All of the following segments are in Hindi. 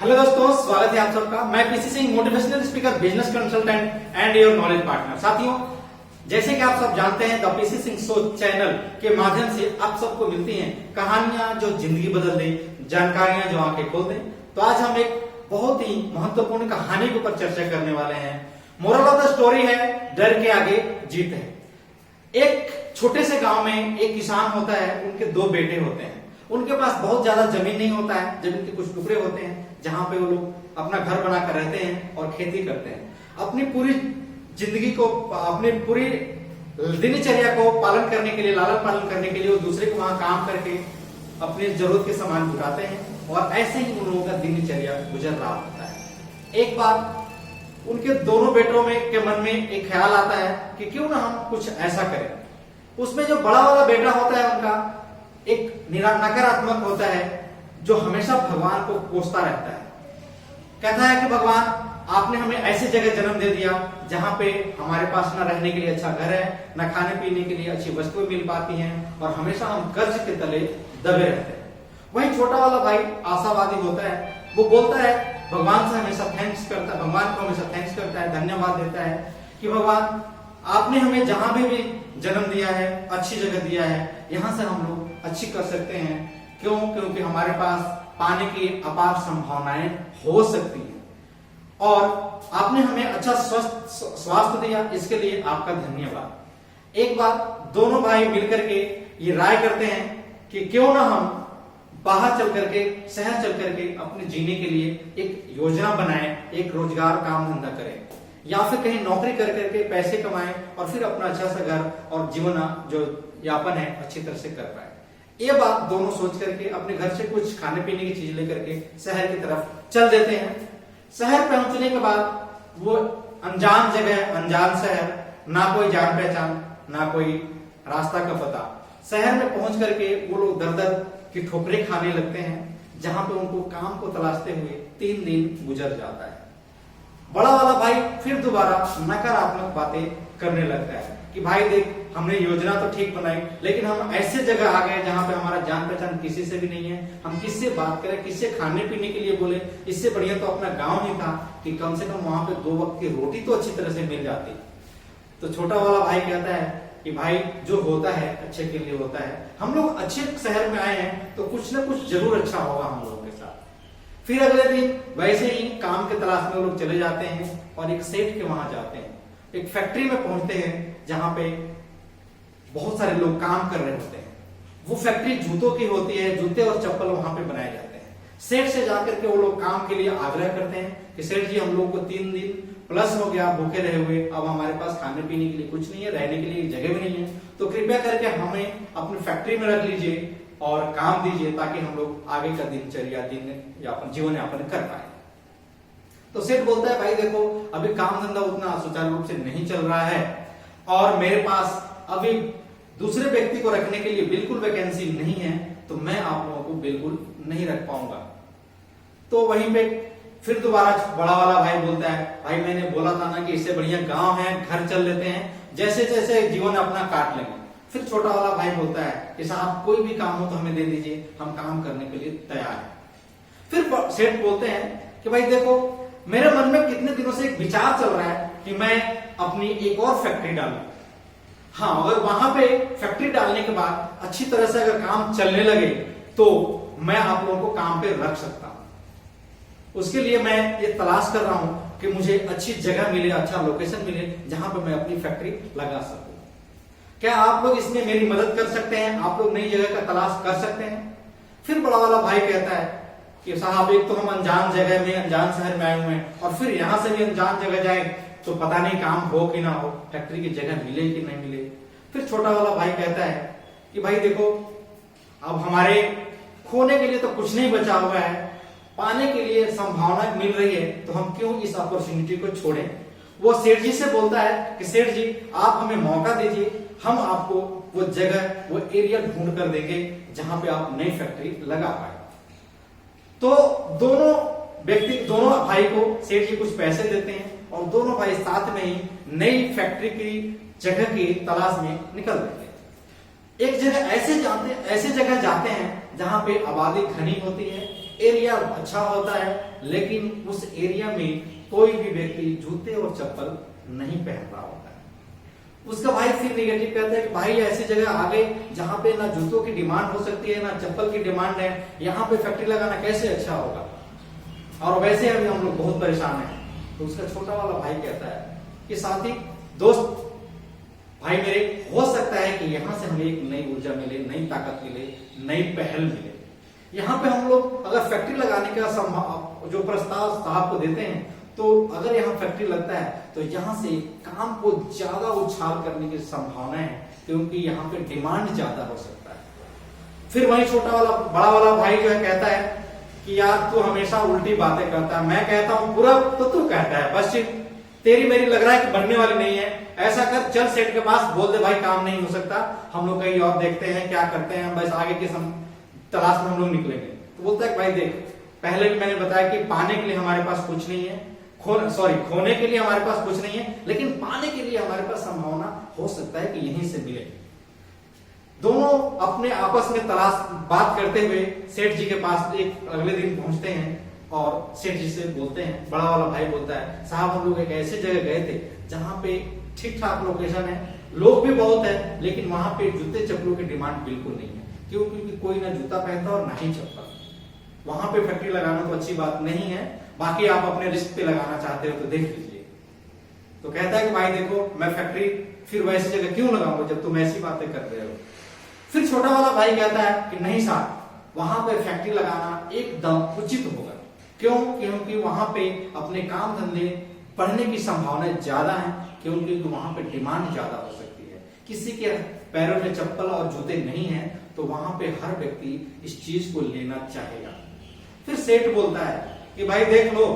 हेलो दोस्तों, स्वागत है आप सबका। मैं PC Singh, motivational speaker, business consultant and your knowledge partner. साथियों, जैसे कि आप सब जानते हैं, the PC Singh show channel के माध्यम से आप सबको मिलती हैं कहानियां जो जिंदगी बदल दे, जानकारियां जो आंखें खोल दें। तो आज हम एक बहुत ही महत्वपूर्ण कहानी के ऊपर चर्चा करने वाले हैं। मोरल ऑफ द स्टोरी है, डर के आगे जीत है। एक छोटे से गांव में एक किसान होता है, उनके दो बेटे होते हैं। उनके पास बहुत ज्यादा जमीन नहीं होता है, जमीन के कुछ टुकड़े होते हैं जहां पे वो लोग अपना घर बनाकर रहते हैं और खेती करते हैं। अपनी पूरी जिंदगी को, अपनी पूरी दिनचर्या को पालन करने के लिए, लालन पालन करने के लिए वो दूसरे को वहां काम करके अपनी जरूरत के सामान जुटाते हैं और ऐसे ही उन लोगों का दिनचर्या गुजर रहा होता है। एक बार उनके दोनों बेटों में के मन में एक ख्याल आता है कि क्यों ना हम कुछ ऐसा करें। उसमें जो बड़ा वाला बेटा होता है उनका एक नकारात्मक होता है, जो हमेशा भगवान को कोसता रहता है। कहता है कि भगवान, आपने हमें ऐसी जगह जन्म दे दिया जहां पे हमारे पास न रहने के लिए अच्छा घर है, न खाने पीने के लिए अच्छी वस्तुएं मिल पाती हैं और हमेशा हम कर्ज के तले दबे रहते हैं। वहीं छोटा वाला भाई आशावादी होता है। वो बोलता है, भगवान से हमेशा थैंक्स करता है, भगवान को हमेशा थैंक्स करता है, धन्यवाद देता है कि भगवान, आपने हमें जहां भी जन्म दिया है, अच्छी जगह दिया है, यहां से हम लोग अच्छी कर सकते हैं। क्यों? क्योंकि हमारे पास पाने की अपार संभावनाएं हो सकती हैं और आपने हमें अच्छा स्वास्थ्य दिया, इसके लिए आपका धन्यवाद। एक बार दोनों भाई मिलकर के ये राय करते हैं कि क्यों ना हम बाहर चल करके, शहर चल करके अपने जीने के लिए एक योजना बनाएं, एक रोजगार काम धंधा करें या फिर कहीं नौकरी कर करके पैसे कमाएं और फिर अपना अच्छा सा घर और जीवन जो यापन है अच्छी तरह से कर पाए। ये बात दोनों सोच करके अपने घर से कुछ खाने पीने की चीज लेकर के शहर की तरफ चल देते हैं। शहर पहुंचने के बाद वो अनजान जगह, अनजान शहर, ना कोई जान पहचान, ना कोई रास्ता का पता। शहर में पहुंच करके वो लोग दर दर की ठोकरें खाने लगते हैं, जहां पे उनको काम को तलाशते हुए 3 दिन गुजर जाता है। बड़ा वाला भाई फिर दोबारा नकारात्मक बातें करने लगता है कि भाई देख, हमने योजना तो ठीक बनाई, लेकिन हम ऐसे जगह आ गए जहां पे हमारा जान पहचान किसी से भी नहीं है। हम किससे बात करें, किससे खाने पीने के लिए बोले? इससे बढ़िया तो अपना गांव ही था कि कम से कम वहां पे 2 वक्त की रोटी तो अच्छी तरह से मिल जाती। तो छोटा वाला भाई कहता है कि भाई, जो होता है अच्छे के लिए होता है। हम लोग अच्छे शहर में आए हैं तो कुछ ना कुछ जरूर अच्छा होगा हम लोगों के साथ। फिर अगले दिन वैसे ही काम के तलाश में लोग चले जाते हैं और एक सेठ के वहां जाते हैं। एक फैक्ट्री में पहुंचते हैं जहां पे बहुत सारे लोग काम कर रहे होते हैं। वो फैक्ट्री जूतों की होती है, जूते और चप्पल वहां पे बनाए जाते हैं। सेठ से जाकर के वो लोग काम के लिए आग्रह करते हैं कि सेठ जी, हम लोग को 3 दिन प्लस हो गया भूखे रहे हुए, अब हमारे पास खाने पीने के लिए कुछ नहीं है, रहने के लिए जगह भी नहीं है, तो कृपया करके हमें अपनी फैक्ट्री में रख लीजिए और काम दीजिए ताकि हम लोग आगे का दिनचर्या, दिन यापन, जीवन यापन कर पाए। तो सेठ बोलता है, भाई देखो, अभी काम धंधा उतना सुचारू रूप से नहीं चल रहा है और मेरे पास अभी दूसरे व्यक्ति को रखने के लिए बिल्कुल वैकेंसी नहीं है, तो मैं आप लोगों को बिल्कुल नहीं रख पाऊंगा। तो वहीं पे फिर दोबारा बड़ा वाला भाई बोलता है, भाई मैंने बोला था ना कि इससे बढ़िया गांव है, घर चल लेते हैं, जैसे जैसे जीवन अपना काट लेंगे। फिर छोटा वाला भाई बोलता है कि साहब, कोई भी काम हो तो हमें दे दीजिए, हम काम करने के लिए तैयार हैं। फिर सेठ बोलते हैं कि भाई देखो, मेरे मन में कितने दिनों से एक विचार चल रहा है कि मैं अपनी एक और फैक्ट्री डालूं। हाँ, अगर वहां पे फैक्ट्री डालने के बाद अच्छी तरह से अगर काम चलने लगे तो मैं आप लोगों को काम पे रख सकता हूं। उसके लिए मैं ये तलाश कर रहा हूं कि मुझे अच्छी जगह मिले, अच्छा लोकेशन मिले जहां पे मैं अपनी फैक्ट्री लगा सकूं। क्या आप लोग इसमें मेरी मदद कर सकते हैं? आप लोग नई जगह का तलाश कर सकते हैं? फिर बड़ा वाला भाई कहता है कि साहब, एक तो हम अनजान जगह में, अनजान शहर में आए हुए हैं और फिर यहां से भी अनजान जगह जाए तो पता नहीं काम हो कि ना हो, फैक्ट्री की जगह मिले कि नहीं मिले। फिर छोटा वाला भाई कहता है कि भाई देखो, अब हमारे खोने के लिए तो कुछ नहीं बचा हुआ है, पाने के लिए संभावना मिल रही है, तो हम क्यों इस अपॉर्चुनिटी को छोड़ें। वो सेठ जी से बोलता है कि सेठ जी, आप हमें मौका दीजिए, हम आपको वो जगह, वो एरिया ढूंढ कर देंगे जहां पे आप नई फैक्ट्री लगा पाए। तो दोनों भाई को सेठ जी कुछ पैसे देते हैं और दोनों भाई साथ में ही नई फैक्ट्री की जगह की तलाश में निकल देते हैं। एक जगह ऐसे जगह जाते हैं जहां पे आबादी घनी होती है, एरिया अच्छा होता है, लेकिन उस एरिया में कोई भी व्यक्ति जूते और चप्पल नहीं पहन रहा होता है। उसका भाई फिर निगेटिव कहता है कि भाई ऐसी जगह आ गए जहां पे ना जूतों की डिमांड हो सकती है ना चप्पल की डिमांड है, यहाँ पे फैक्ट्री लगाना कैसे अच्छा होगा, और वैसे अभी हम लोग बहुत परेशान हैं। तो उसका छोटा वाला भाई कहता है कि साथी दोस्त भाई मेरे, हो सकता है कि यहाँ से हमें एक नई ऊर्जा मिले, नई ताकत मिले, नई पहल मिले। यहाँ पे हम लोग अगर फैक्ट्री लगाने का जो प्रस्ताव साहब को देते हैं, तो अगर यहाँ फैक्ट्री लगता है तो यहाँ से काम को ज्यादा उछाल करने की संभावना है, क्योंकि यहाँ पे डिमांड ज्यादा हो सकता है। फिर वही बड़ा वाला भाई जो है कहता है कि यार तू हमेशा उल्टी बातें करता है, मैं कहता हूँ पूरा तो तू कहता है, बस तेरी मेरी लग रहा है कि बनने वाली नहीं है। ऐसा कर, चल सेठ के पास बोल दे भाई काम नहीं हो सकता, हम लोग कहीं और देखते हैं क्या करते हैं, बस आगे की तलाश में हम लोग निकलेंगे। तो बोलता है भाई देख, पहले भी मैंने बताया कि पाने के लिए हमारे पास कुछ नहीं है, खोने के लिए हमारे पास कुछ नहीं है, लेकिन पाने के लिए हमारे पास संभावना हो सकता है कि यहीं से मिले। दोनों अपने आपस में बात करते हुए सेठ जी के पास एक अगले दिन पहुंचते हैं और सेठ जी से बोलते हैं। बड़ा वाला भाई बोलता है साहब हम लोग एक ऐसी जगह गए थे जहां पे ठीक ठाक लोकेशन है, लोग भी बहुत है, लेकिन वहां पे जूते चप्पलों की डिमांड बिल्कुल नहीं है। क्यों? क्योंकि कोई ना जूता पहनता और ना ही चप्पल। वहां पे फैक्ट्री लगाना तो अच्छी बात नहीं है, बाकी आप अपने रिस्क पे लगाना चाहते हो तो देख लीजिए। तो कहता है कि भाई देखो, मैं फैक्ट्री फिर वैसी जगह क्यों लगाऊंगा जब तुम ऐसी बातें कर रहे हो। फिर छोटा वाला भाई कहता है कि नहीं साहब, वहां पे फैक्ट्री लगाना एकदम उचित होगा। क्यों? क्योंकि वहां पे अपने काम धंधे बढ़ने की संभावना ज्यादा है, क्योंकि वहां पे डिमांड ज्यादा हो सकती है। किसी के पैरों में चप्पल और जूते नहीं है तो वहां पे हर व्यक्ति इस चीज को लेना चाहेगा। फिर सेठ बोलता है कि भाई देख लो,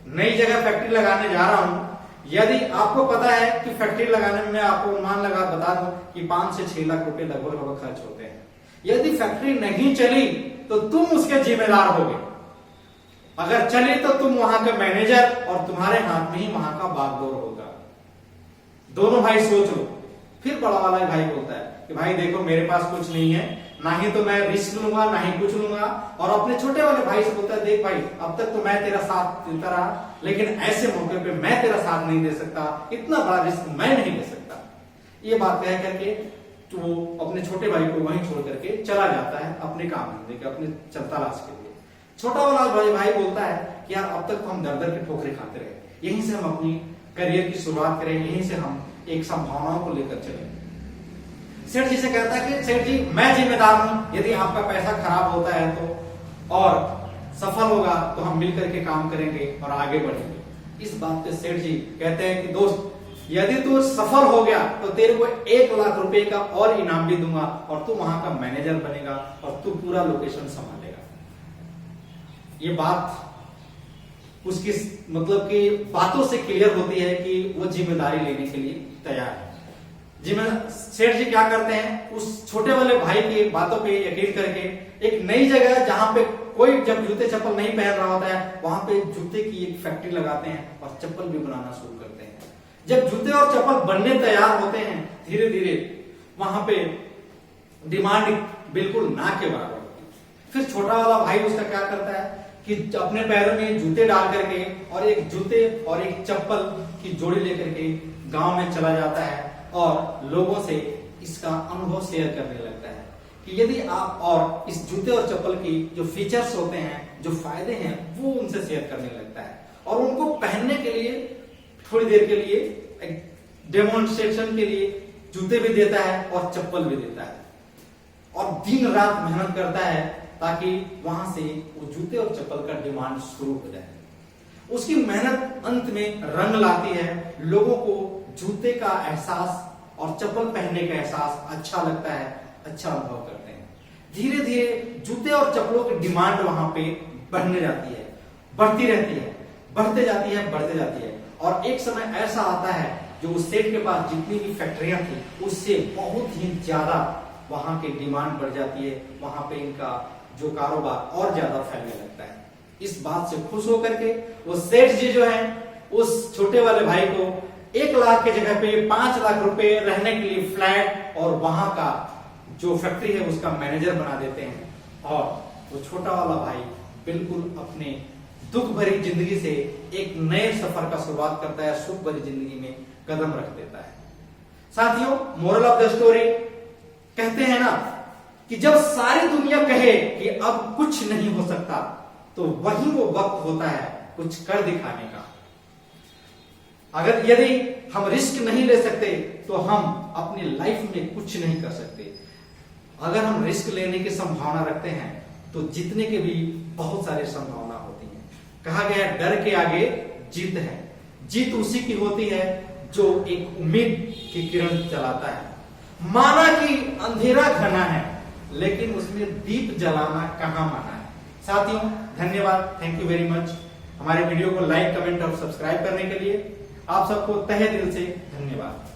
नई जगह फैक्ट्री लगाने जा रहा हूं, यदि आपको पता है कि फैक्ट्री लगाने में मैं आपको अनुमान बता दूं कि 5 से 6 लाख रुपए लगभग खर्च होते हैं। यदि फैक्ट्री नहीं चली तो तुम उसके जिम्मेदार होगे, अगर चली तो तुम वहां का मैनेजर और तुम्हारे हाथ में ही वहां का बागडोर होगा। दोनों भाई सोच लो। फिर बड़ा वाला भाई बोलता है कि भाई देखो मेरे पास कुछ नहीं है, ना ही तो मैं रिस्क लूंगा ना ही कुछ लूंगा, और अपने छोटे वाले भाई से बोलता है देख भाई अब तक तो मैं तेरा साथ देता रहा, लेकिन ऐसे मौके पे मैं तेरा साथ नहीं दे सकता, इतना बड़ा रिस्क मैं नहीं ले सकता। ये बात कह करके तो वो अपने छोटे भाई को वहीं छोड़ करके चला जाता है अपने काम धंधे के, अपने तलाश के लिए। छोटा वाला भाई बोलता है कि यार अब तक तो हम दर दर के ठोकरे खाते रहे, यहीं से हम अपनी करियर की शुरुआत करें, यहीं से हम एक संभावनाओं को लेकर चले। सेठ जी से कहता है कि सेठ जी मैं जिम्मेदार हूं, यदि आपका पैसा खराब होता है तो और सफल होगा तो हम मिलकर के काम करेंगे और आगे बढ़ेंगे। इस बात पे सेठ जी कहते हैं कि दोस्त यदि तू सफल हो गया तो तेरे को 1 लाख रुपए का और इनाम भी दूंगा और तू वहां का मैनेजर बनेगा और तू पूरा लोकेशन संभालेगा। ये बात उसकी मतलब कि बातों से क्लियर होती है कि वो जिम्मेदारी लेने के लिए तैयार है। सेठ जी क्या करते हैं, उस छोटे वाले भाई की बातों पे यकीन करके एक नई जगह जहां पे कोई जब जूते चप्पल नहीं पहन रहा होता है वहां पे जूते की एक फैक्ट्री लगाते हैं और चप्पल भी बनाना शुरू करते हैं। जब जूते और चप्पल बनने तैयार होते हैं धीरे धीरे वहां पे डिमांड बिल्कुल ना के बराबर होती है। फिर छोटा वाला भाई उसका क्या करता है कि अपने पैरों में जूते डाल करके और एक जूते और एक चप्पल की जोड़ी लेकर के गांव में चला जाता है और लोगों से इसका अनुभव शेयर करने लगता है कि यदि आप और इस जूते और चप्पल की जो फीचर्स होते हैं, जो फायदे हैं, वो उनसे शेयर करने लगता है और उनको पहनने के लिए थोड़ी देर के लिए डेमोन्स्ट्रेशन के लिए जूते भी देता है और चप्पल भी देता है और दिन रात मेहनत करता है ताकि वहां से वो जूते और चप्पल का डिमांड शुरू हो जाए। उसकी मेहनत अंत में रंग लाती है, लोगों को जूते का एहसास और चप्पल पहनने का एहसास अच्छा लगता है, अच्छा अनुभव करते हैं। धीरे धीरे जूते और चप्पलों की डिमांड वहां पे बढ़ने जाती है, बढ़ती रहती है, बढ़ते जाती है, बढ़ते जाती है और एक समय ऐसा आता है जो उस सेठ के पास जितनी भी फैक्ट्रियां थी उससे बहुत ही ज्यादा वहां की डिमांड बढ़ जाती है, वहां पे इनका जो कारोबार और ज्यादा फैलने लगता है। इस बात से खुश होकर के वो सेठ जी जो है उस छोटे वाले भाई को 1 लाख की जगह पे 5 लाख रुपए रहने के लिए फ्लैट और वहां का जो फैक्ट्री है उसका मैनेजर बना देते हैं और वो छोटा वाला भाई बिल्कुल अपने दुख भरी जिंदगी से एक नए सफर का शुरुआत करता है, सुख भरी जिंदगी में कदम रख देता है। साथियों, मोरल ऑफ द स्टोरी कहते हैं ना कि जब सारी दुनिया कहे कि अब कुछ नहीं हो सकता, तो वही वो वक्त होता है कुछ कर दिखाने का। अगर यदि हम रिस्क नहीं ले सकते तो हम अपनी लाइफ में कुछ नहीं कर सकते। अगर हम रिस्क लेने की संभावना रखते हैं तो जीतने के भी बहुत सारी संभावना होती है। कहा गया है, डर के आगे जीत है। जीत उसी की होती है जो एक उम्मीद की किरण जलाता है। माना कि अंधेरा घना है, लेकिन उसमें दीप जलाना कहां माना है। साथियों, धन्यवाद, थैंक यू वेरी मच। हमारे वीडियो को लाइक, कमेंट और सब्सक्राइब करने के लिए आप सबको तहे दिल से धन्यवाद।